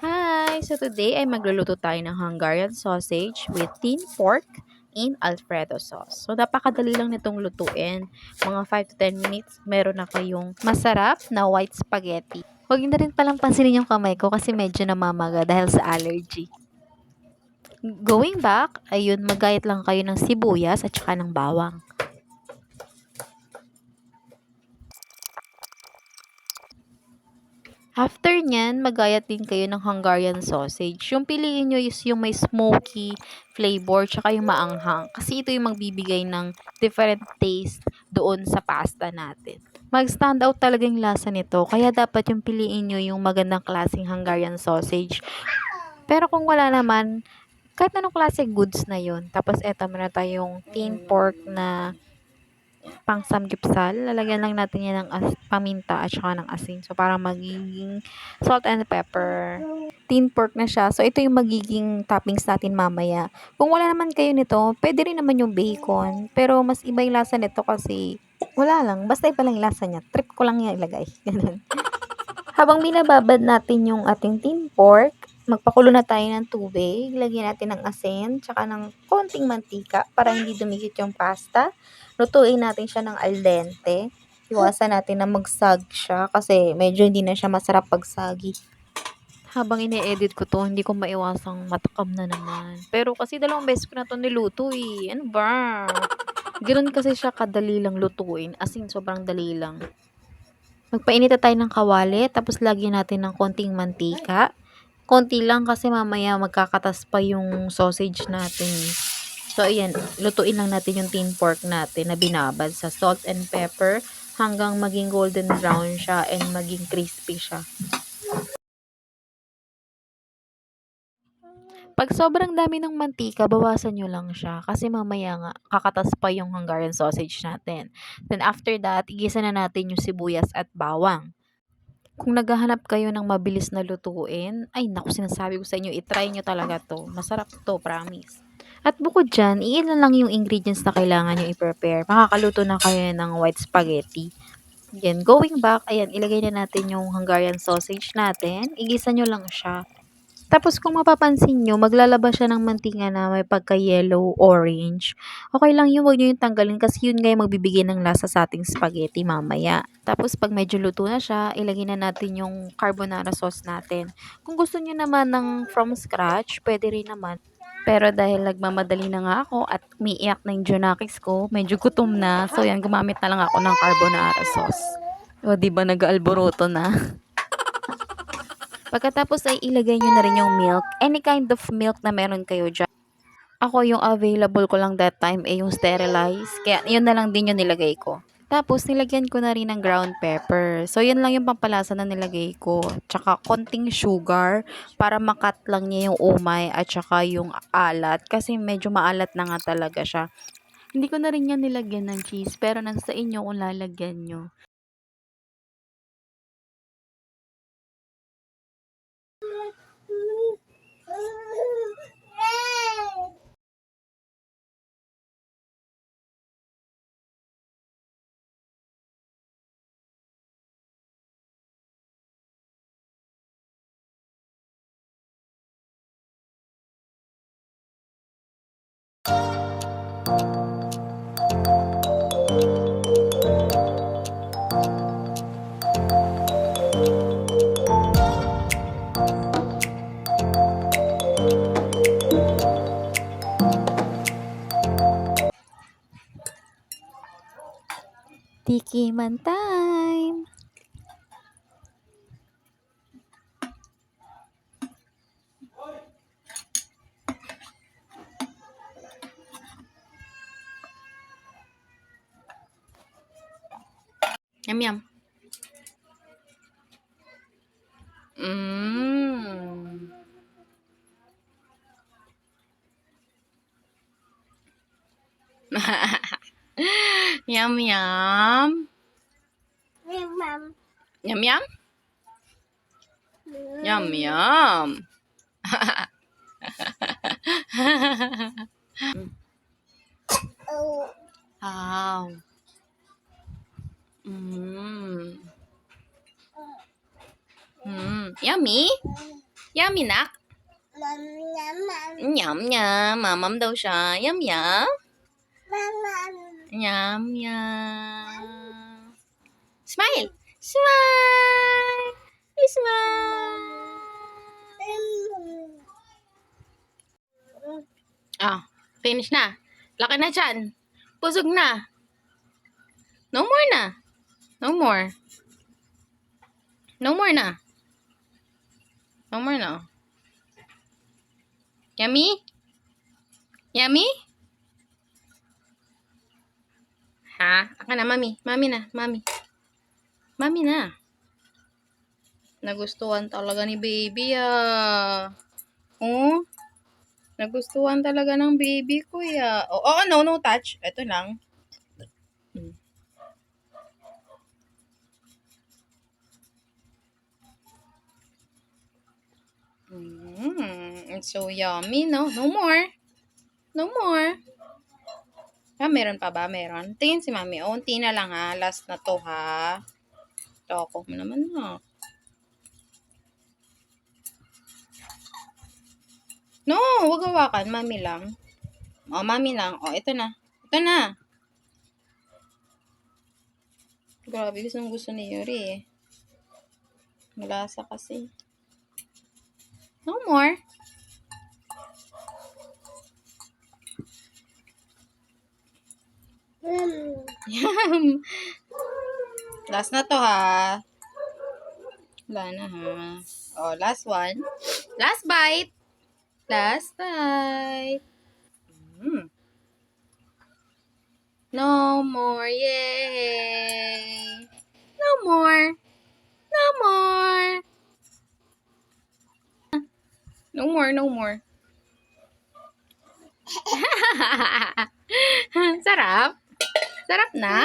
Hi! So today ay magluluto tayo ng Hungarian sausage with tin pork in Alfredo sauce. So napakadali lang nitong lutuin. Mga 5 to 10 minutes, meron na kayong masarap na white spaghetti. Huwag niyo na rin palang pansinin yung kamay ko kasi medyo namamaga dahil sa allergy. Going back, ayun, magayat lang kayo ng sibuyas at saka ng bawang. After nyan, magayat din kayo ng Hungarian sausage. Yung piliin nyo is yung may smoky flavor, tsaka yung maanghang. Kasi ito yung magbibigay ng different taste doon sa pasta natin. Mag-stand out talaga yung lasa nito, kaya dapat yung piliin nyo yung magandang klaseng Hungarian sausage. Pero kung wala naman, kahit anong klase goods na yun. Tapos eto, meron tayong tin pork na pang samgyeopsal, lalagyan lang natin yan ng paminta at saka ng asin. So, para magiging salt and pepper. Tin pork na siya. So, ito yung magiging toppings natin mamaya. Kung wala naman kayo nito, pwede rin naman yung bacon. Pero, mas iba yung lasa nito kasi wala lang. Basta iba lang yung lasa niya. Trip ko lang yung ilagay. Ganun. Habang binababad natin yung ating tin pork, magpakulo na tayo ng tubig. Lagyan natin ng asin, tsaka ng konting mantika para hindi dumikit yung pasta. Lutuin natin siya ng al dente. Iwasan natin na magsag siya kasi medyo hindi na siya masarap pagsagi. Habang ine-edit ko to, hindi ko maiwasang matakam na naman. Pero kasi 2 beses ko na to niluto eh. Ano ba? Ganoon kasi siya kadali lang lutuin. As in, sobrang dali lang. Magpainit na tayo ng kawali, tapos lagyan natin ng konting mantika. Konti lang kasi mamaya magkakatas pa yung sausage natin. So, ayan, lutuin lang natin yung tin pork natin na binabad sa salt and pepper hanggang maging golden brown siya and maging crispy siya. Pag sobrang dami ng mantika, bawasan nyo lang siya kasi mamaya nga kakatas pa yung Hungarian sausage natin. Then after that, igisa na natin yung sibuyas at bawang. Kung naghahanap kayo ng mabilis na lutuin, ay naku, sinasabi ko sa inyo, i-try nyo talaga to. Masarap to, promise. At bukod dyan, iilan lang yung ingredients na kailangan nyo i-prepare. Makakaluto na kayo ng white spaghetti. Yan, going back, ayan, ilagay na natin yung Hungarian sausage natin. Igisa nyo lang siya. Tapos kung mapapansin nyo, maglalabas siya ng mantika na may pagka-yellow orange. Okay lang yun, huwag nyo yung tanggalin kasi yun nga yung magbibigay ng lasa sa ating spaghetti mamaya. Tapos pag medyo luto na siya, ilagay na natin yung carbonara sauce natin. Kung gusto nyo naman ng from scratch, pwede rin naman. Pero dahil nagmamadali na nga ako at umiiyak na yung Junakis ko, medyo gutom na. So yan, gumamit na lang ako ng carbonara sauce. O, diba nag-alboroto na? Pagkatapos ay ilagay nyo na rin yung milk. Any kind of milk na meron kayo dyan. Ako yung available ko lang that time ay yung sterilized. Kaya yun na lang din yung nilagay ko. Tapos nilagyan ko na rin ng ground pepper. So yun lang yung pampalasa na nilagay ko. Tsaka konting sugar para makat lang niya yung umay at tsaka yung alat. Kasi medyo maalat na nga talaga siya. Hindi ko na rin yan nilagyan ng cheese pero nasa inyo kung lalagyan nyo. Tikiman time! Yum yum. Mmm. Yum yum. Yum yum. Yum yum. Wow. Mm. Mm. Yummy. Yummy, nak? Yum, yum. Mamam daw siya. Yum, yum. Yum, yum. Smile. Smile. Smile. Ah, finish na. Laki na dyan. Pusog na. No more na. No more. No more na. No more na. Yummy? Yummy? Ha? Aka na, mami. Mami na. Mami. Mami na. Nagustuhan talaga ni baby, ah. Oh? Nagustuhan talaga ng baby ko, ya. Oh, no, no touch. Ito lang. It's so yummy, no? No more. No more. Ah, meron pa ba? Meron. Tingin si mami. Oh, unti na lang, ha. Last na to, ha. Toko mo naman, ha. No, wag hawakan. Mami lang. Oh, mami lang. Oh, ito na. Ito na. Grabe, gusto ni Yuri, eh. Malasa kasi. No more. Yum. Last na to, ha. Wala na, ha. Oh, last one. Last bite. Last bite. No more. Yay. No more. No more. No more, no more. Sarap. Sarap na.